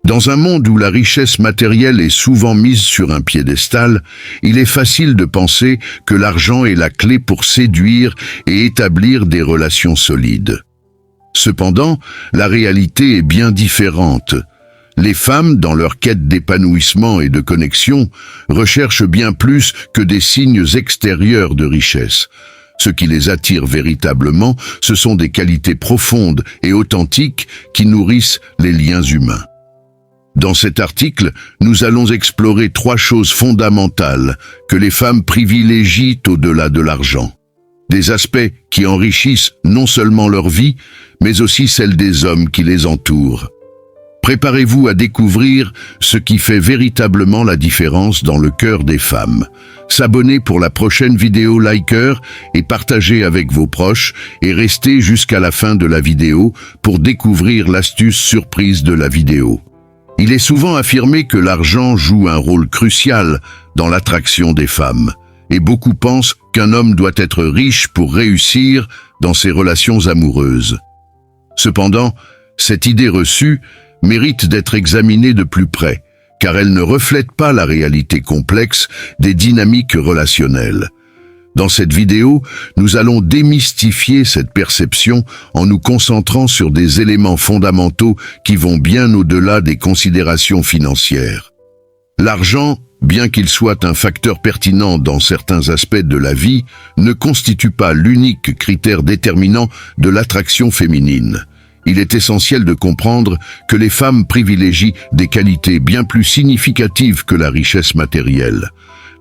Dans un monde où la richesse matérielle est souvent mise sur un piédestal, il est facile de penser que l'argent est la clé pour séduire et établir des relations solides. Cependant, la réalité est bien différente. Les femmes, dans leur quête d'épanouissement et de connexion, recherchent bien plus que des signes extérieurs de richesse. Ce qui les attire véritablement, ce sont des qualités profondes et authentiques qui nourrissent les liens humains. Dans cet article, nous allons explorer 3 choses fondamentales que les femmes privilégient au-delà de l'argent. Des aspects qui enrichissent non seulement leur vie, mais aussi celle des hommes qui les entourent. Préparez-vous à découvrir ce qui fait véritablement la différence dans le cœur des femmes. S'abonner pour la prochaine vidéo, liker et partager avec vos proches et restez jusqu'à la fin de la vidéo pour découvrir l'astuce surprise de la vidéo. Il est souvent affirmé que l'argent joue un rôle crucial dans l'attraction des femmes, et beaucoup pensent qu'un homme doit être riche pour réussir dans ses relations amoureuses. Cependant, cette idée reçue mérite d'être examinée de plus près, car elle ne reflète pas la réalité complexe des dynamiques relationnelles. Dans cette vidéo, nous allons démystifier cette perception en nous concentrant sur des éléments fondamentaux qui vont bien au-delà des considérations financières. L'argent, bien qu'il soit un facteur pertinent dans certains aspects de la vie, ne constitue pas l'unique critère déterminant de l'attraction féminine. Il est essentiel de comprendre que les femmes privilégient des qualités bien plus significatives que la richesse matérielle.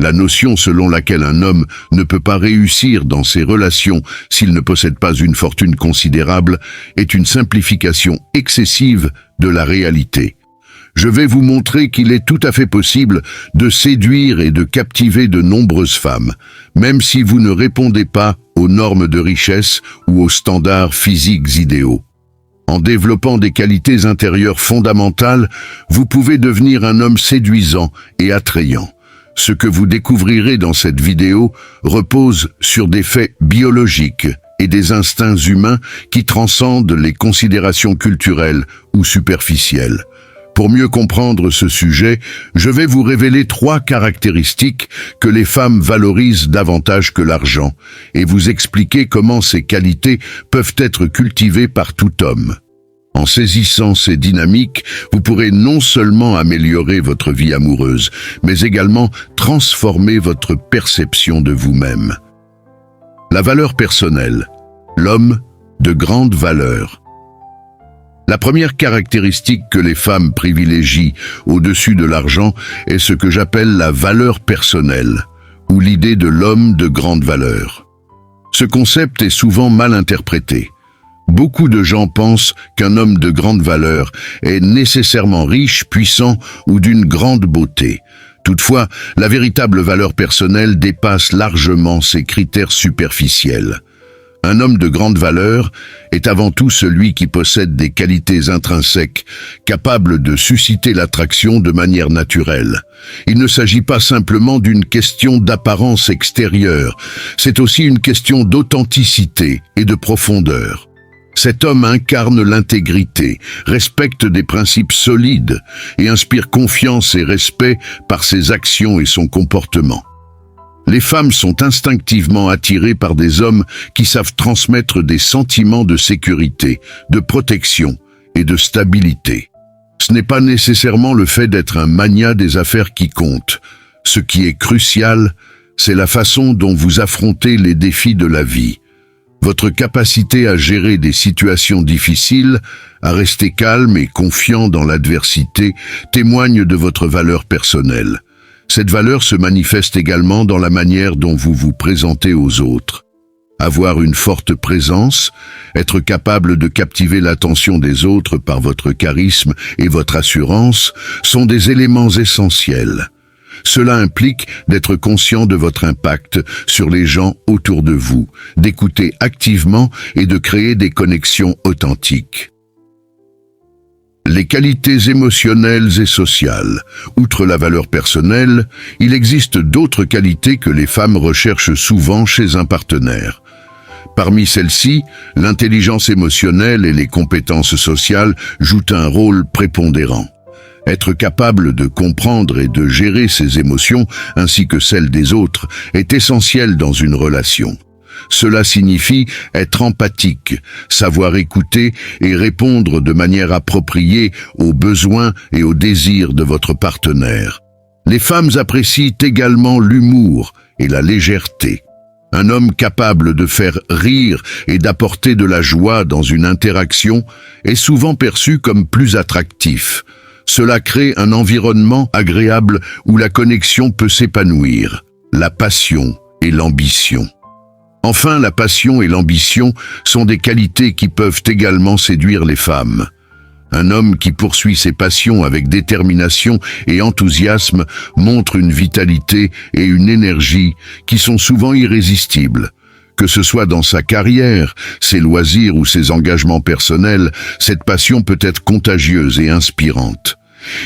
La notion selon laquelle un homme ne peut pas réussir dans ses relations s'il ne possède pas une fortune considérable est une simplification excessive de la réalité. Je vais vous montrer qu'il est tout à fait possible de séduire et de captiver de nombreuses femmes, même si vous ne répondez pas aux normes de richesse ou aux standards physiques idéaux. En développant des qualités intérieures fondamentales, vous pouvez devenir un homme séduisant et attrayant. Ce que vous découvrirez dans cette vidéo repose sur des faits biologiques et des instincts humains qui transcendent les considérations culturelles ou superficielles. Pour mieux comprendre ce sujet, je vais vous révéler 3 caractéristiques que les femmes valorisent davantage que l'argent et vous expliquer comment ces qualités peuvent être cultivées par tout homme. En saisissant ces dynamiques, vous pourrez non seulement améliorer votre vie amoureuse, mais également transformer votre perception de vous-même. La valeur personnelle. L'homme de grande valeur. La première caractéristique que les femmes privilégient au-dessus de l'argent est ce que j'appelle la valeur personnelle, ou l'idée de l'homme de grande valeur. Ce concept est souvent mal interprété. Beaucoup de gens pensent qu'un homme de grande valeur est nécessairement riche, puissant ou d'une grande beauté. Toutefois, la véritable valeur personnelle dépasse largement ces critères superficiels. Un homme de grande valeur est avant tout celui qui possède des qualités intrinsèques, capables de susciter l'attraction de manière naturelle. Il ne s'agit pas simplement d'une question d'apparence extérieure, c'est aussi une question d'authenticité et de profondeur. Cet homme incarne l'intégrité, respecte des principes solides et inspire confiance et respect par ses actions et son comportement. Les femmes sont instinctivement attirées par des hommes qui savent transmettre des sentiments de sécurité, de protection et de stabilité. Ce n'est pas nécessairement le fait d'être un magnat des affaires qui compte. Ce qui est crucial, c'est la façon dont vous affrontez les défis de la vie. Votre capacité à gérer des situations difficiles, à rester calme et confiant dans l'adversité, témoigne de votre valeur personnelle. Cette valeur se manifeste également dans la manière dont vous vous présentez aux autres. Avoir une forte présence, être capable de captiver l'attention des autres par votre charisme et votre assurance sont des éléments essentiels. Cela implique d'être conscient de votre impact sur les gens autour de vous, d'écouter activement et de créer des connexions authentiques. Les qualités émotionnelles et sociales. Outre la valeur personnelle, il existe d'autres qualités que les femmes recherchent souvent chez un partenaire. Parmi celles-ci, l'intelligence émotionnelle et les compétences sociales jouent un rôle prépondérant. Être capable de comprendre et de gérer ses émotions, ainsi que celles des autres, est essentiel dans une relation. Cela signifie être empathique, savoir écouter et répondre de manière appropriée aux besoins et aux désirs de votre partenaire. Les femmes apprécient également l'humour et la légèreté. Un homme capable de faire rire et d'apporter de la joie dans une interaction est souvent perçu comme plus attractif. Cela crée un environnement agréable où la connexion peut s'épanouir, la passion et l'ambition. Enfin, la passion et l'ambition sont des qualités qui peuvent également séduire les femmes. Un homme qui poursuit ses passions avec détermination et enthousiasme montre une vitalité et une énergie qui sont souvent irrésistibles. Que ce soit dans sa carrière, ses loisirs ou ses engagements personnels, cette passion peut être contagieuse et inspirante.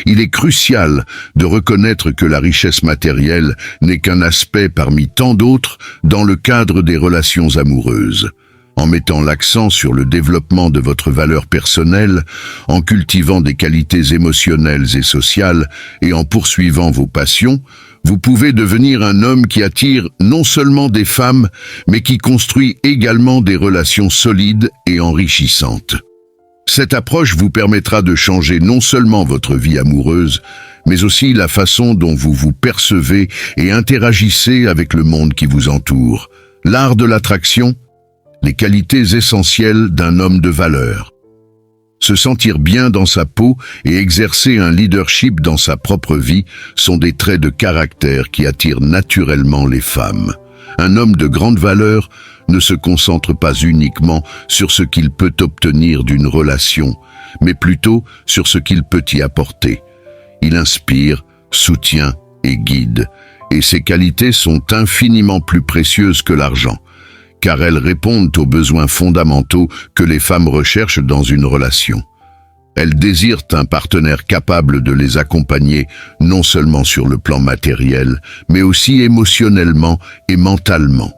Il est crucial de reconnaître que la richesse matérielle n'est qu'un aspect parmi tant d'autres dans le cadre des relations amoureuses. En mettant l'accent sur le développement de votre valeur personnelle, en cultivant des qualités émotionnelles et sociales et en poursuivant vos passions, vous pouvez devenir un homme qui attire non seulement des femmes, mais qui construit également des relations solides et enrichissantes. Cette approche vous permettra de changer non seulement votre vie amoureuse, mais aussi la façon dont vous vous percevez et interagissez avec le monde qui vous entoure. L'art de l'attraction, les qualités essentielles d'un homme de valeur. Se sentir bien dans sa peau et exercer un leadership dans sa propre vie sont des traits de caractère qui attirent naturellement les femmes. Un homme de grande valeur ne se concentre pas uniquement sur ce qu'il peut obtenir d'une relation, mais plutôt sur ce qu'il peut y apporter. Il inspire, soutient et guide, et ces qualités sont infiniment plus précieuses que l'argent, car elles répondent aux besoins fondamentaux que les femmes recherchent dans une relation. Elles désirent un partenaire capable de les accompagner non seulement sur le plan matériel, mais aussi émotionnellement et mentalement.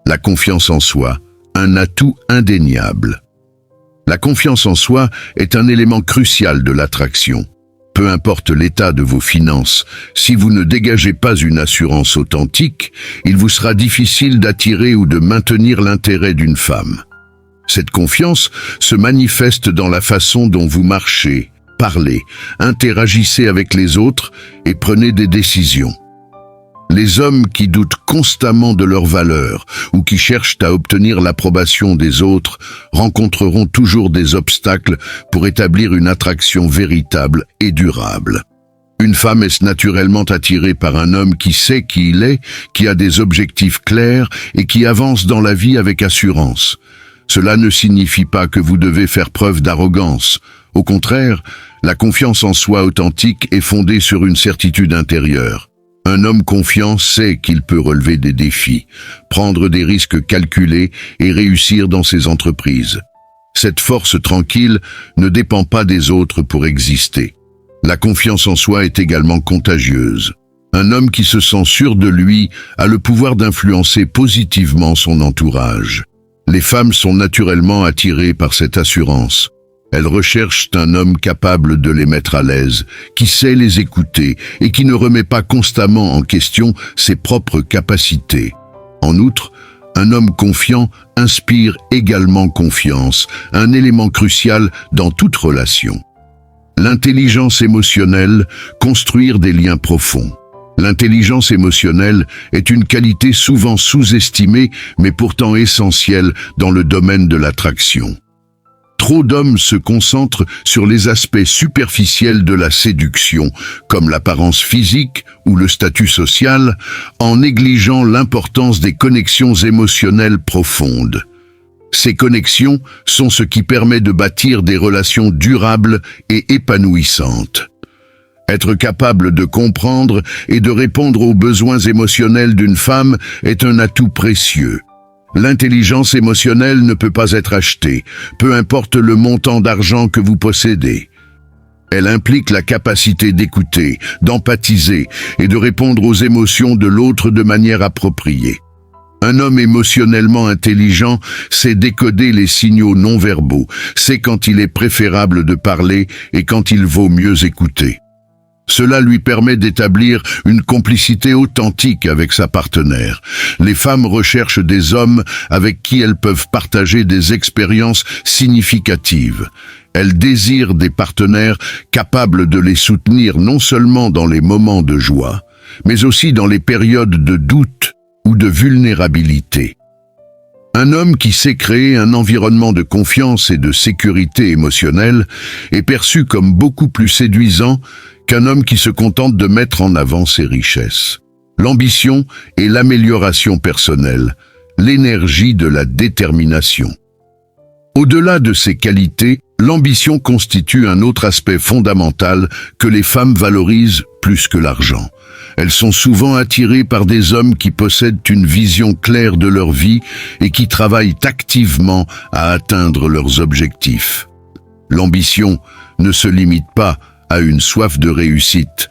La confiance en soi, un atout indéniable. La confiance en soi est un élément crucial de l'attraction. Peu importe l'état de vos finances, si vous ne dégagez pas une assurance authentique, il vous sera difficile d'attirer ou de maintenir l'intérêt d'une femme. Cette confiance se manifeste dans la façon dont vous marchez, parlez, interagissez avec les autres et prenez des décisions. Les hommes qui doutent constamment de leur valeur ou qui cherchent à obtenir l'approbation des autres rencontreront toujours des obstacles pour établir une attraction véritable et durable. Une femme est naturellement attirée par un homme qui sait qui il est, qui a des objectifs clairs et qui avance dans la vie avec assurance. Cela ne signifie pas que vous devez faire preuve d'arrogance. Au contraire, la confiance en soi authentique est fondée sur une certitude intérieure. Un homme confiant sait qu'il peut relever des défis, prendre des risques calculés et réussir dans ses entreprises. Cette force tranquille ne dépend pas des autres pour exister. La confiance en soi est également contagieuse. Un homme qui se sent sûr de lui a le pouvoir d'influencer positivement son entourage. Les femmes sont naturellement attirées par cette assurance. Elles recherchent un homme capable de les mettre à l'aise, qui sait les écouter et qui ne remet pas constamment en question ses propres capacités. En outre, un homme confiant inspire également confiance, un élément crucial dans toute relation. L'intelligence émotionnelle, construire des liens profonds. L'intelligence émotionnelle est une qualité souvent sous-estimée, mais pourtant essentielle dans le domaine de l'attraction. Trop d'hommes se concentrent sur les aspects superficiels de la séduction, comme l'apparence physique ou le statut social, en négligeant l'importance des connexions émotionnelles profondes. Ces connexions sont ce qui permet de bâtir des relations durables et épanouissantes. Être capable de comprendre et de répondre aux besoins émotionnels d'une femme est un atout précieux. L'intelligence émotionnelle ne peut pas être achetée, peu importe le montant d'argent que vous possédez. Elle implique la capacité d'écouter, d'empathiser et de répondre aux émotions de l'autre de manière appropriée. Un homme émotionnellement intelligent sait décoder les signaux non-verbaux, sait quand il est préférable de parler et quand il vaut mieux écouter. Cela lui permet d'établir une complicité authentique avec sa partenaire. Les femmes recherchent des hommes avec qui elles peuvent partager des expériences significatives. Elles désirent des partenaires capables de les soutenir non seulement dans les moments de joie, mais aussi dans les périodes de doute ou de vulnérabilité. Un homme qui sait créer un environnement de confiance et de sécurité émotionnelle est perçu comme beaucoup plus séduisant qu'un homme qui se contente de mettre en avant ses richesses. L'ambition et l'amélioration personnelle, l'énergie de la détermination. Au-delà de ces qualités, l'ambition constitue un autre aspect fondamental que les femmes valorisent plus que l'argent. Elles sont souvent attirées par des hommes qui possèdent une vision claire de leur vie et qui travaillent activement à atteindre leurs objectifs. L'ambition ne se limite pas à une soif de réussite.